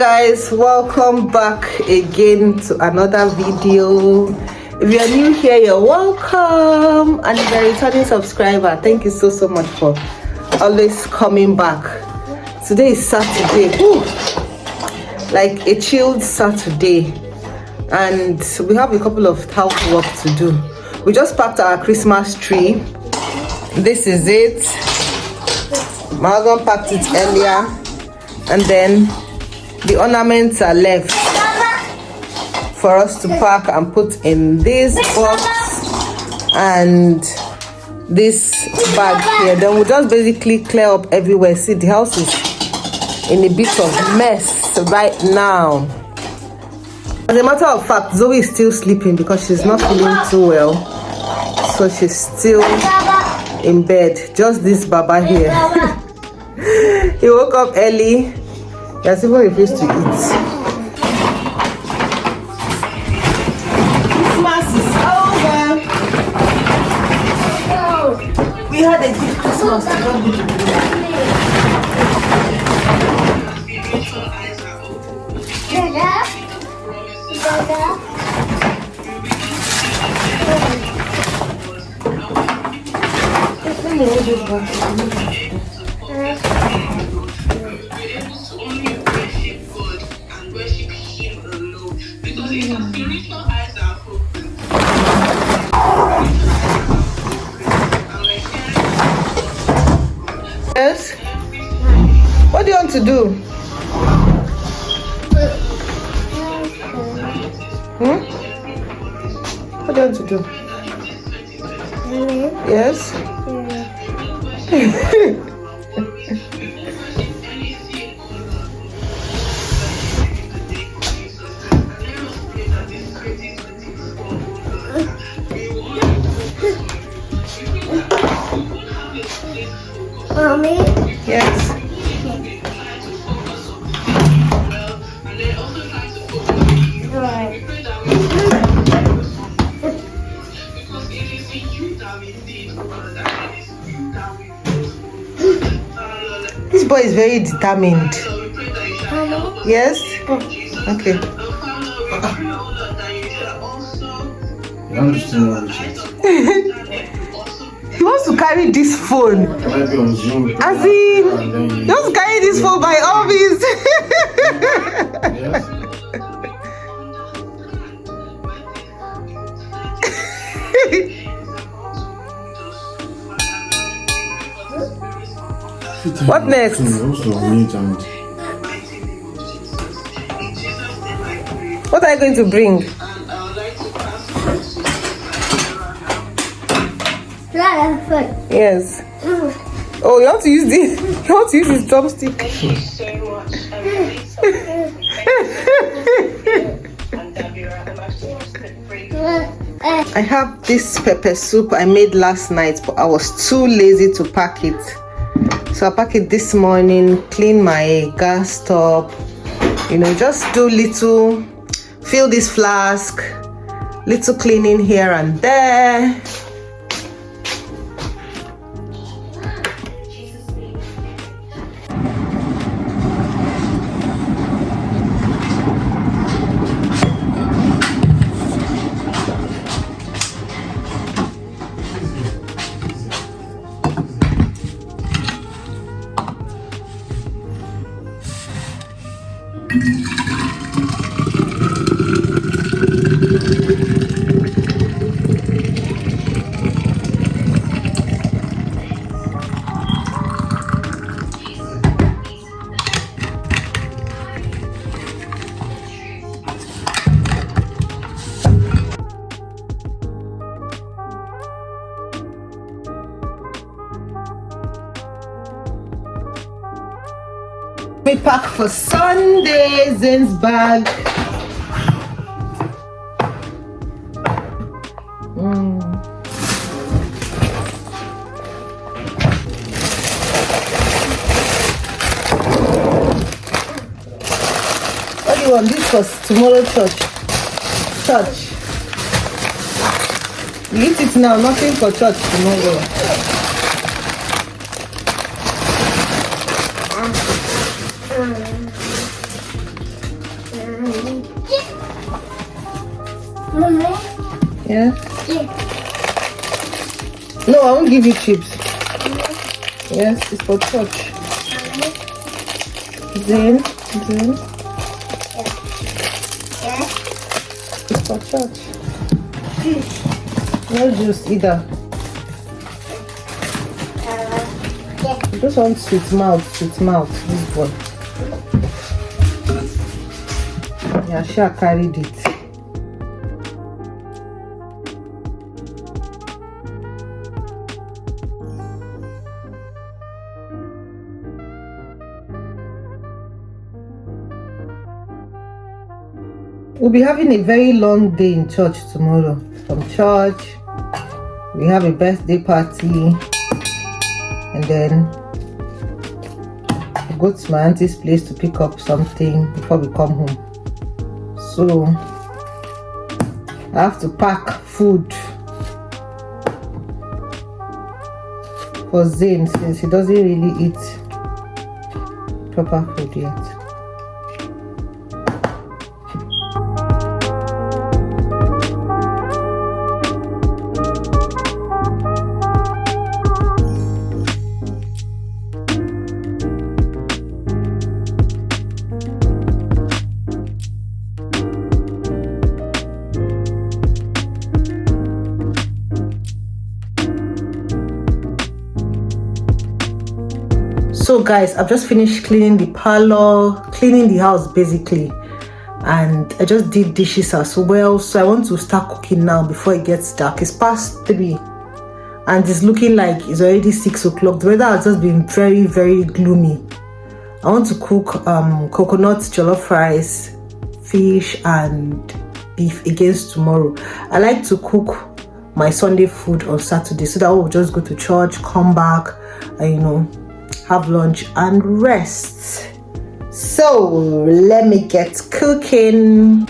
Guys, welcome back again to another video. If you're new here, you're welcome, and if you're a returning subscriber, thank you so much for always coming back. Today is Saturday. Ooh, like a chilled Saturday, and we have a couple of housework to do. We just packed our Christmas tree. This is it. My husband packed it earlier, and then the ornaments are left for us to pack and put in this box and this bag here. Then we'll just basically clear up everywhere. See, the house is in a bit of mess right now. As a matter of fact, Zoe is still sleeping because she's not feeling too well, so she's still in bed. Just this Baba here. He woke up early. He has even refused to eat. Christmas is over. We had a good Christmas. Yes? What do you want to do? What do you want to do? Yes? Mommy? Yes. Right. This boy is very determined. Mommy? Yes? Okay. He wants to carry this phone. As in, he wants to carry this phone by all means. What next? What are you going to bring? Yes. Oh, you want to use this? You want to use his drumstick? Thank you so much. I have this pepper soup I made last night, but I was too lazy to pack it. So I packed it this morning, clean my gas stove, just do little, fill this flask, little cleaning here and there. We pack for Sunday, Zen's bag. What do you want? This was tomorrow church. You eat it now, nothing for church tomorrow. Mommy? Yeah? Yeah. No, I won't give you chips. Yes, it's for church. Zane. Yeah. It's for church. No juice either. Yeah. I just want sweet mouth, this one. Yeah, sure carried it. We'll be having a very long day in church tomorrow. From church, we have a birthday party, and then we go to my auntie's place to pick up something before we come home. So I have to pack food for Zane since he doesn't really eat proper food yet. So guys, I've just finished cleaning the parlor, cleaning the house basically, and I just did dishes as well. So I want to start cooking now before it gets dark. It's past 3 and it's looking like it's already 6 o'clock. The weather has just been very, very gloomy. I want to cook coconut jollof rice, fish and beef against tomorrow. I like to cook my Sunday food on Saturday so that we'll just go to church, come back, and have lunch and rest. So let me get cooking.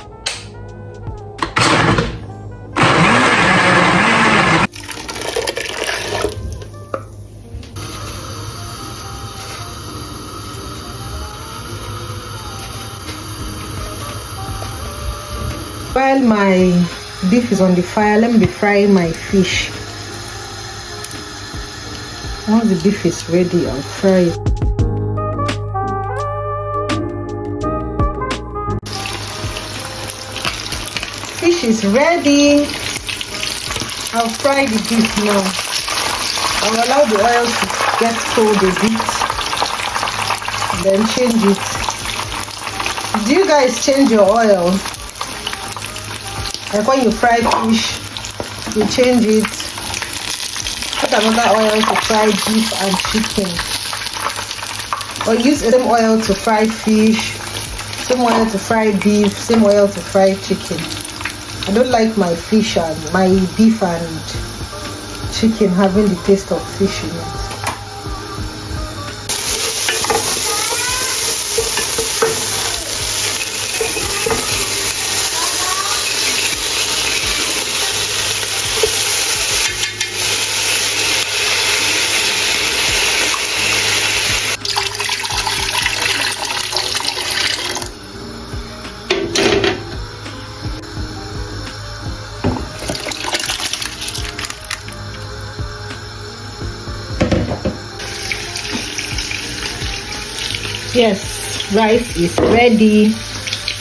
While my beef is on the fire, let me be frying my fish. Once the beef is ready, I'll fry it. Fish is ready. I'll fry the beef now. I'll allow the oil to get cold a bit, then change it. Do you guys change your oil? Like when you fry fish, you change it. Put another oil to fry beef and chicken, or use the same oil to fry fish, same oil to fry beef, same oil to fry chicken. I don't like my fish and my beef and chicken having the taste of fish in it. Yes, rice is ready.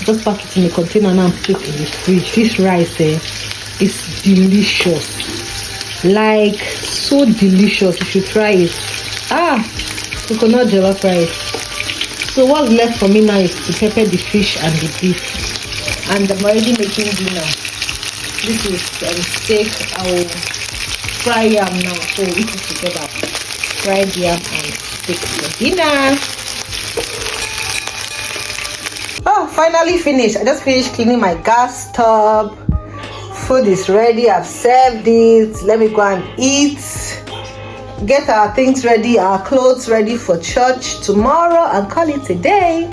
Just pack it in a container now and put it in the fridge. This rice is delicious, like so delicious. You should try it. Coconut jollof rice. So what's left for me now is to pepper the fish and the beef, and I'm already making dinner. This is steak. I will fry yam now, so we eat it together. Fried yam and steak for dinner. Finally finished. I just finished cleaning my gas stove. Food is ready. I've served it. Let me go and eat, get our things ready, our clothes ready for church tomorrow, and call it a day.